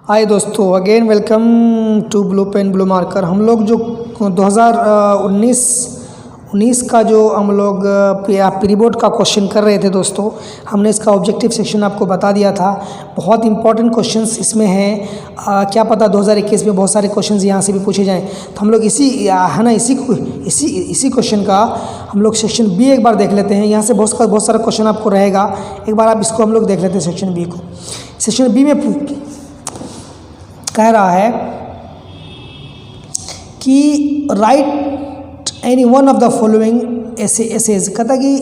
हाय दोस्तों, again welcome to blue pen blue marker. हम लोग जो 2019 का जो हम लोग प्री बोर्ड का क्वेश्चन कर रहे थे दोस्तों, हमने इसका ऑब्जेक्टिव सेक्शन आपको बता दिया था। बहुत इंपॉर्टेंट क्वेश्चंस इसमें हैं। क्या पता 2021 में बहुत सारे क्वेश्चंस यहाँ से भी पूछे जाएं। तो हम लोग इसी क्वेश्चन का हम लोग सेक्शन बी एक बार देख लेते हैं। यहाँ से बहुत सारा क्वेश्चन आपको रहेगा। एक बार आप इसको हम लोग देख लेते हैं सेक्शन बी को। सेक्शन बी में कह रहा है कि write any one of the following essays. कहता कि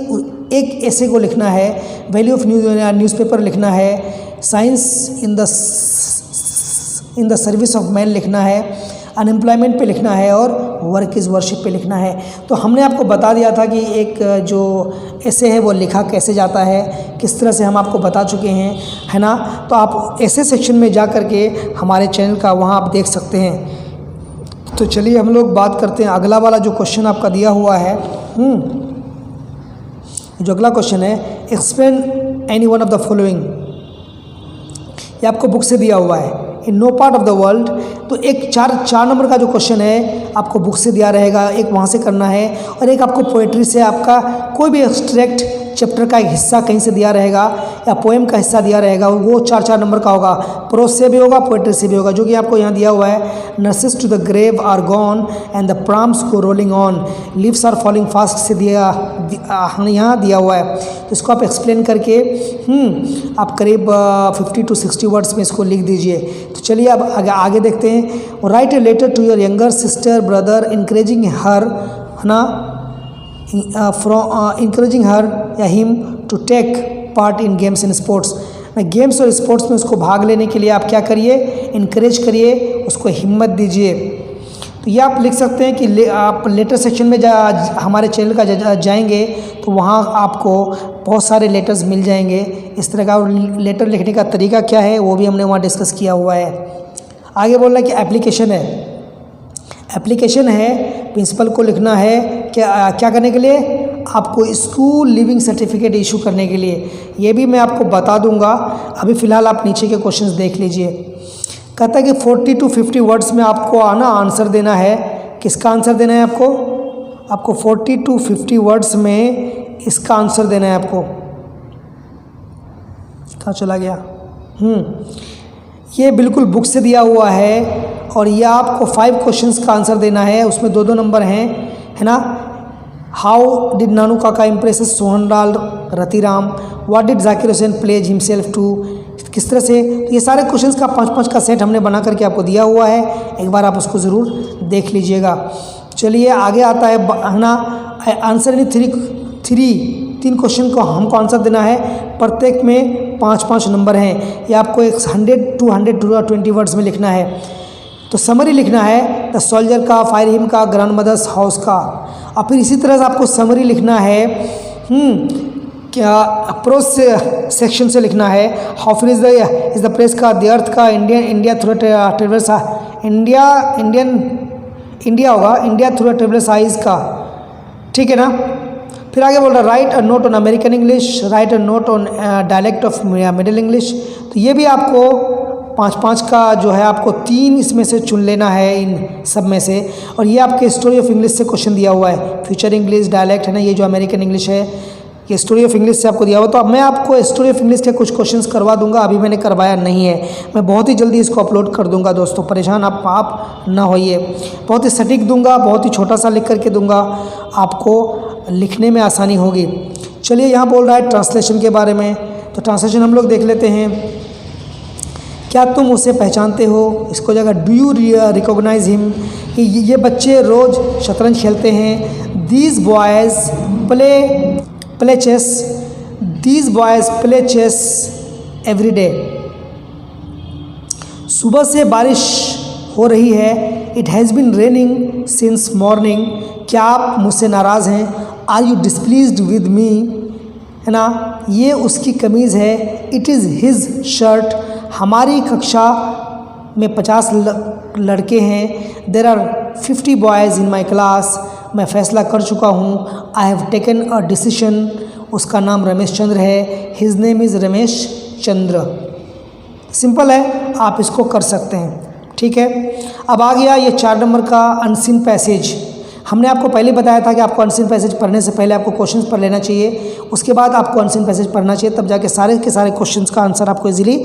एक ऐसे को लिखना है, वैल्यू ऑफ न्यूज़पेपर लिखना है, science in the service of man लिखना है, अनएम्प्लॉयमेंट पे लिखना है और वर्क इज़ वर्शिप पे लिखना है। तो हमने आपको बता दिया था कि एक जो ऐसे है वो लिखा कैसे जाता है, किस तरह से हम आपको बता चुके हैं, है ना। तो आप ऐसे सेक्शन में जा कर के हमारे चैनल का वहाँ आप देख सकते हैं। तो चलिए हम लोग बात करते हैं। अगला वाला जो क्वेश्चन आपका दिया हुआ है, जो अगला क्वेश्चन है, explain any one of the following. ये आपको बुक से दिया हुआ है। In no part of the world. तो एक चार नंबर का जो क्वेश्चन है आपको बुक से दिया रहेगा, एक वहाँ से करना है और एक आपको पोएट्री से आपका कोई भी एक्सट्रैक्ट चैप्टर का एक हिस्सा कहीं से दिया रहेगा या पोएम का हिस्सा दिया रहेगा, वो चार नंबर का होगा। प्रोज से भी होगा, पोएट्री से भी होगा, जो कि आपको यहाँ दिया हुआ है। Nurses to the grave are gone and the prams go rolling on, leaves are falling fast से यहाँ दिया हुआ है। तो इसको आप एक्सप्लेन करके आप करीब 50 to 60 वर्ड्स में इसको लिख दीजिए। तो चलिए अब आगे देखते हैं। Write a letter to your younger sister brother encouraging her, है ना, इंकरेजिंग हर या him to take part in games and sports. Games और स्पोर्ट्स में उसको भाग लेने के लिए आप क्या करिए, इनकरेज करिए, उसको हिम्मत दीजिए। तो ये आप लिख सकते हैं कि आप लेटर सेक्शन में हमारे चैनल का जाएंगे तो वहाँ आपको बहुत सारे लेटर्स मिल जाएंगे। इस तरह का लेटर लिखने का तरीका क्या है वो भी हमने वहाँ डिस्कस किया हुआ है। आगे बोल रहा है कि एप्लीकेशन है, प्रिंसिपल को लिखना है क्या करने के लिए, आपको स्कूल लिविंग सर्टिफिकेट इशू करने के लिए। ये भी मैं आपको बता दूंगा। अभी फ़िलहाल आप नीचे के क्वेश्चंस देख लीजिए। कहता है कि 40 to 50 वर्ड्स में आपको आंसर देना है। किसका आंसर देना है आपको 40 to 50 वर्ड्स में इसका आंसर देना है आपको। कहाँ चला गया? ये बिल्कुल बुक से दिया हुआ है और ये आपको 5 क्वेश्चंस का आंसर देना है। उसमें 2 2 नंबर हैं, है ना। How did Nanu Kaka impresses Sohanlal Ratiram, what did Zakir Hussain pledge himself to. किस तरह से, तो ये सारे क्वेश्चंस का 5 का सेट हमने बना करके आपको दिया हुआ है। एक बार आप उसको ज़रूर देख लीजिएगा। चलिए आगे आता है ना, आंसर इन 3 क्वेश्चन को हमको आंसर देना है। प्रत्येक में 5 नंबर हैं। ये आपको 100 to 120 वर्ड्स में लिखना है। तो समरी लिखना है द सोल्जर का, फायर हिम का, ग्रैंड मदर्स हाउस का। और फिर इसी तरह से आपको समरी लिखना है क्या प्रोज सेक्शन से लिखना है। हाउ फिर इज द प्रेस का, द अर्थ का, इंडिया थ्रू ट्रेवल्स, इंडिया होगा, इंडिया थ्रू ट्रेवल्स आइज का, ठीक है ना। फिर आगे बोल रहा है right a note on American English, right a note on dialect of middle English. तो ये भी आपको 5 का जो है आपको 3 इसमें से चुन लेना है इन सब में से। और ये आपके स्टोरी ऑफ इंग्लिश से क्वेश्चन दिया हुआ है। फ्यूचर इंग्लिश, डायलेक्ट, है ना, ये जो अमेरिकन इंग्लिश है ये स्टोरी ऑफ इंग्लिश से आपको दिया हुआ। तो अब मैं आपको स्टोरी ऑफ इंग्लिश के कुछ क्वेश्चंस करवा दूंगा। अभी मैंने करवाया नहीं है, मैं बहुत ही जल्दी इसको अपलोड कर दूंगा दोस्तों, परेशान आप ना होइए। बहुत ही सटीक दूंगा, बहुत ही छोटा सा लिख करके दूंगा, आपको लिखने में आसानी होगी। चलिए यहाँ बोल रहा है ट्रांसलेशन के बारे में। तो ट्रांसलेशन हम लोग देख लेते हैं। क्या तुम उसे पहचानते हो, इसको जगह डू यू रिकॉग्नाइज हिम, कि ये बच्चे रोज़ शतरंज खेलते हैं। These boys play chess every day. सुबह से बारिश हो रही है। It has been raining since morning. क्या आप मुझसे नाराज़ हैं? Are you displeased with me, है ना। ये उसकी कमीज़ है। It is his shirt. हमारी कक्षा में 50 लड़के हैं। There are 50 boys in my class. मैं फ़ैसला कर चुका हूँ। I have taken a decision. उसका नाम रमेश चंद्र है। His name is Ramesh Chandra. Simple है, आप इसको कर सकते हैं। ठीक है, अब आ गया ये 4 नंबर का अनसीन पैसेज। हमने आपको पहले बताया था कि आपको अनसीन पैसेज पढ़ने से पहले आपको क्वेश्चंस पढ़ लेना चाहिए, उसके बाद आपको अनसीन पैसेज पढ़ना चाहिए, तब जाके सारे के सारे क्वेश्चंस का आंसर आपको इजीली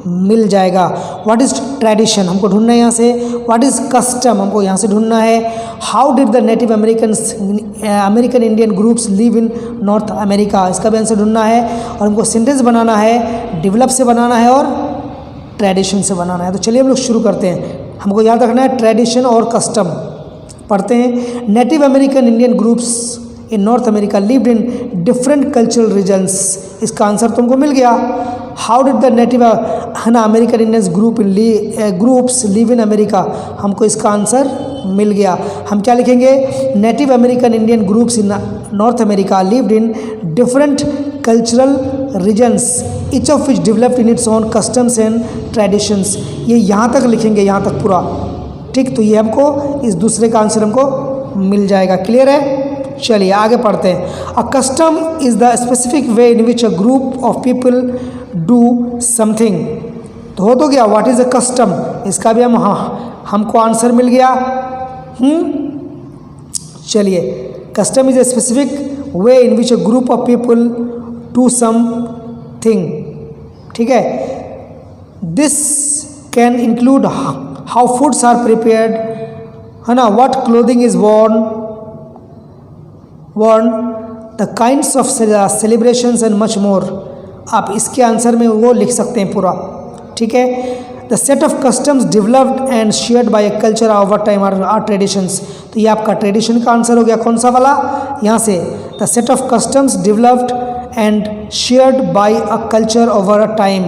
मिल जाएगा। व्हाट इज़ ट्रेडिशन हमको ढूंढना है यहाँ से, व्हाट इज़ कस्टम हमको यहाँ से ढूंढना है, how did the native American Indian groups live in North America, इसका भी आंसर ढूंढना है, और हमको सेंटेंस बनाना है, डेवलप से बनाना है और ट्रेडिशन से बनाना है। तो चलिए हम लोग शुरू करते हैं। हमको याद रखना है ट्रेडिशन और कस्टम। पढ़ते हैं। Native American Indian groups in North America lived in different cultural regions, इसका आंसर तुमको मिल गया। How did the native American Indians groups live in America, हमको इसका आंसर मिल गया। हम क्या लिखेंगे, native American Indian groups in North America lived in different cultural regions each of which developed in its own customs and traditions। ये यहाँ तक लिखेंगे, यहाँ तक पूरा, ठीक। तो ये हमको इस दूसरे का आंसर हमको मिल जाएगा। क्लियर है, चलिए आगे पढ़ते हैं। A custom is the specific way in which a group of people do something. तो हो तो गया व्हाट इज़ अ कस्टम, इसका भी हमको आंसर मिल गया। चलिए, custom is a specific way in which a group of people do something, ठीक है। This can include how foods are prepared, है ना, what clothing is worn, the kinds of celebrations and much more. आप इसके answer में वो लिख सकते हैं पूरा, ठीक है। The set of customs developed and shared by a culture over time are traditions. तो ये आपका ट्रेडिशन का आंसर हो गया। कौन सा वाला, यहाँ से, the set of customs developed and shared bye a culture over a time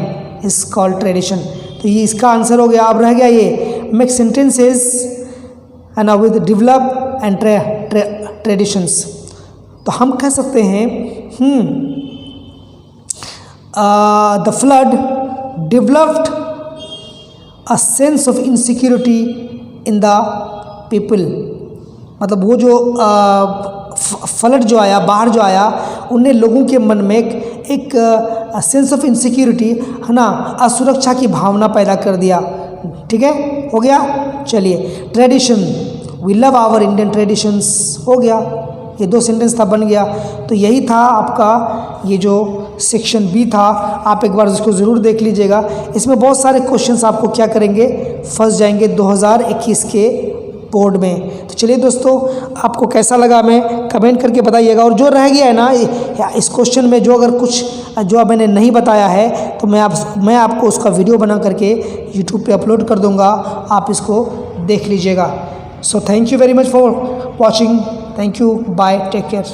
is called tradition. तो ये इसका आंसर हो गया। अब रह गया ये make sentences and with develop and traditions. तो हम कह सकते हैं the flood developed a sense of insecurity in the people. मतलब वो जो फ्लड जो आया, बाहर जो आया, उनने लोगों के मन में एक सेंस ऑफ इनसिक्योरिटी, है ना, असुरक्षा की भावना पैदा कर दिया। ठीक है, हो गया। चलिए, tradition, we love our Indian traditions, हो गया। ये 2 सेंटेंस था, बन गया। तो यही था आपका ये जो सेक्शन बी था। आप एक बार इसको ज़रूर देख लीजिएगा। इसमें बहुत सारे क्वेश्चंस आपको क्या करेंगे, फंस जाएंगे 2021 के बोर्ड में। तो चलिए दोस्तों, आपको कैसा लगा मैं कमेंट करके बताइएगा। और जो रह गया है ना इस क्वेश्चन में, जो अगर कुछ जो मैंने नहीं बताया है, तो मैं आपको उसका वीडियो बना करके यूट्यूब पे अपलोड कर दूंगा, आप इसको देख लीजिएगा। So thank you very much for watching. Thank you, bye, take care.